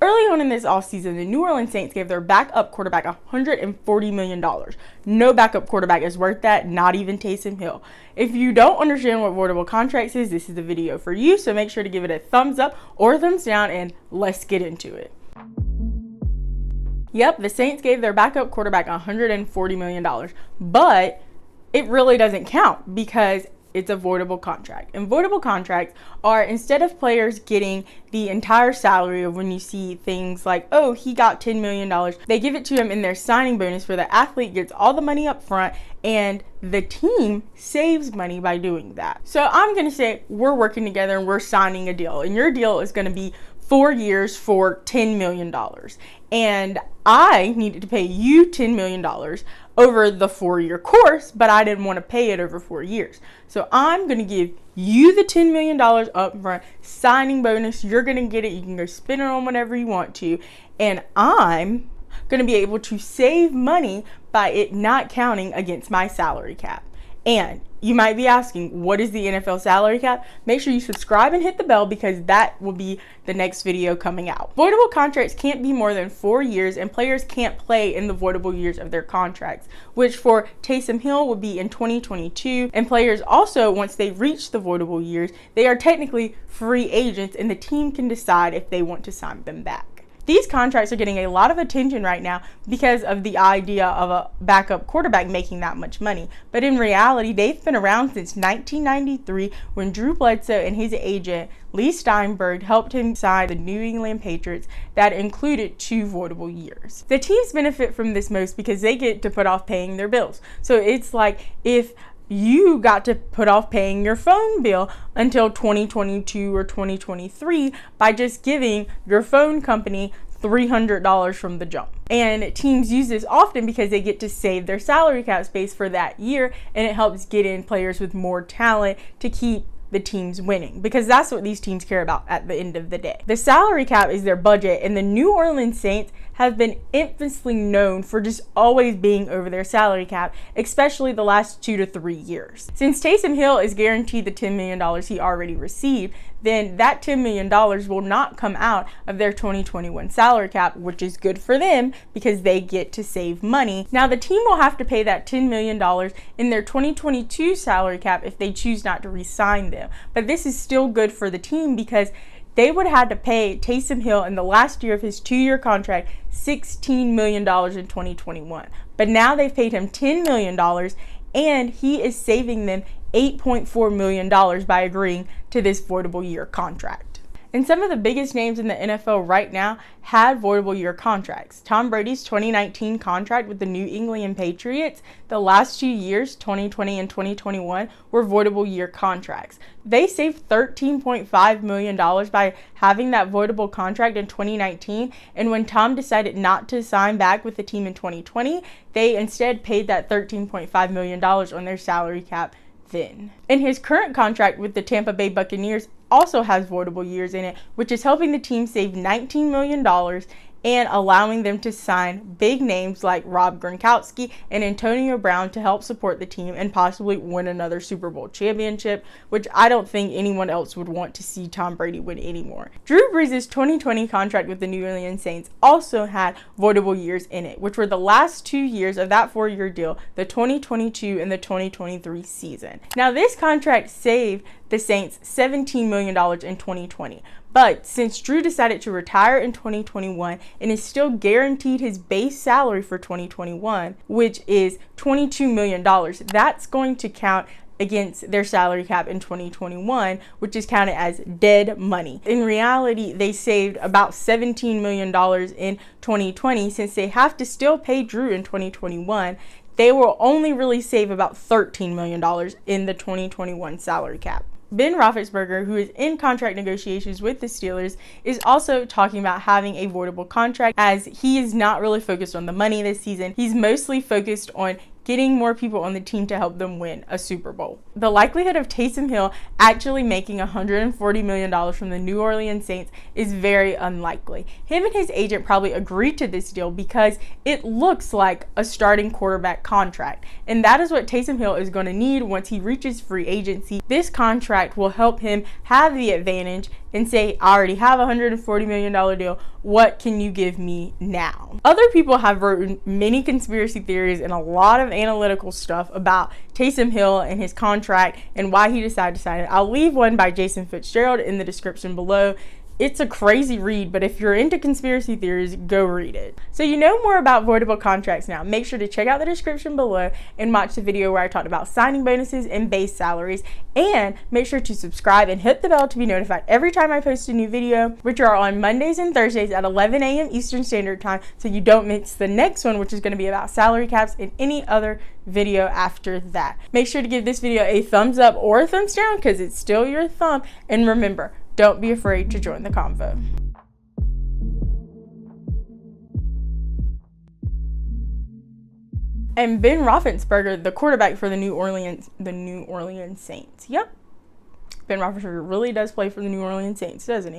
Early on in this offseason, the New Orleans Saints gave their backup quarterback $140 million. No backup quarterback is worth that, not even Taysom Hill. If you don't understand what voidable contracts is, this is the video for you, so make sure to give it a thumbs up or thumbs down, and let's get into it. Yep, the Saints gave their backup quarterback $140 million, but it really doesn't count because it's a voidable contract. And voidable contracts are, instead of players getting the entire salary of when you see things like, oh, he got $10 million, they give it to him in their signing bonus where the athlete gets all the money up front and the team saves money by doing that. So I'm going to say we're working together and we're signing a deal, and your deal is going to be 4 years for $10 million. And I needed to pay you $10 million over the 4-year course, but I didn't want to pay it over 4 years. So I'm going to give you the $10 million up front, signing bonus. You're going to get it. You can go spend it on whatever you want to. And I'm going to be able to save money by it not counting against my salary cap. And you might be asking, what is the NFL salary cap? Make sure you subscribe and hit the bell because that will be the next video coming out. Voidable contracts can't be more than 4 years, and players can't play in the voidable years of their contracts, which for Taysom Hill will be in 2022. And players also, once they reach the voidable years, they are technically free agents and the team can decide if they want to sign them back. These contracts are getting a lot of attention right now because of the idea of a backup quarterback making that much money. But in reality, they've been around since 1993 when Drew Bledsoe and his agent, Lee Steinberg, helped him sign the New England Patriots that included 2 voidable years. The teams benefit from this most because they get to put off paying their bills. So it's like if you got to put off paying your phone bill until 2022 or 2023 by just giving your phone company $300 from the jump. And teams use this often because they get to save their salary cap space for that year, and it helps get in players with more talent to keep the teams winning, because that's what these teams care about at the end of the day. The salary cap is their budget, and the New Orleans Saints have been infamously known for just always being over their salary cap, especially the last 2 to 3 years. Since Taysom Hill is guaranteed the $10 million he already received, then that $10 million will not come out of their 2021 salary cap, which is good for them because they get to save money. Now, the team will have to pay that $10 million in their 2022 salary cap if they choose not to re-sign them. But this is still good for the team because they would have had to pay Taysom Hill in the last year of his 2-year contract $16 million in 2021. But now they've paid him $10 million and he is saving them $8.4 million by agreeing to this voidable year contract. And some of the biggest names in the NFL right now had voidable year contracts. Tom Brady's 2019 contract with the New England Patriots, the last 2 years, 2020 and 2021, were voidable year contracts. They saved $13.5 million by having that voidable contract in 2019, and when Tom decided not to sign back with the team in 2020, they instead paid that $13.5 million on their salary cap then. And his current contract with the Tampa Bay Buccaneers also has voidable years in it, which is helping the team save $19 million and allowing them to sign big names like Rob Gronkowski and Antonio Brown to help support the team and possibly win another Super Bowl championship, which I don't think anyone else would want to see Tom Brady win anymore. Drew Brees' 2020 contract with the New Orleans Saints also had voidable years in it, which were the last 2 years of that 4-year deal, the 2022 and the 2023 season. Now, this contract saved the Saints $17 million in 2020. But since Drew decided to retire in 2021 and is still guaranteed his base salary for 2021, which is $22 million, that's going to count against their salary cap in 2021, which is counted as dead money. In reality, they saved about $17 million in 2020. Since they have to still pay Drew in 2021, they will only really save about $13 million in the 2021 salary cap. Ben Roethlisberger, who is in contract negotiations with the Steelers, is also talking about having a voidable contract, as he is not really focused on the money this season. He's mostly focused on getting more people on the team to help them win a Super Bowl. The likelihood of Taysom Hill actually making $140 million from the New Orleans Saints is very unlikely. Him and his agent probably agreed to this deal because it looks like a starting quarterback contract, and that is what Taysom Hill is going to need once he reaches free agency. This contract will help him have the advantage and say, I already have a $140 million deal. What can you give me now? Other people have written many conspiracy theories and a lot of analytical stuff about Taysom Hill and his contract and why he decided to sign it. I'll leave one by Jason Fitzgerald in the description below. It's a crazy read, but if you're into conspiracy theories, go read it. So you know more about voidable contracts now. Make sure to check out the description below and watch the video where I talked about signing bonuses and base salaries. And make sure to subscribe and hit the bell to be notified every time I post a new video, which are on Mondays and Thursdays at 11 a.m. Eastern Standard Time, so you don't miss the next one, which is going to be about salary caps and any other video after that. Make sure to give this video a thumbs up or a thumbs down because it's still your thumb. And remember, don't be afraid to join the convo. And Ben Roethlisberger, the quarterback for the New Orleans Saints. Yep. Ben Roethlisberger really does play for the New Orleans Saints, doesn't he?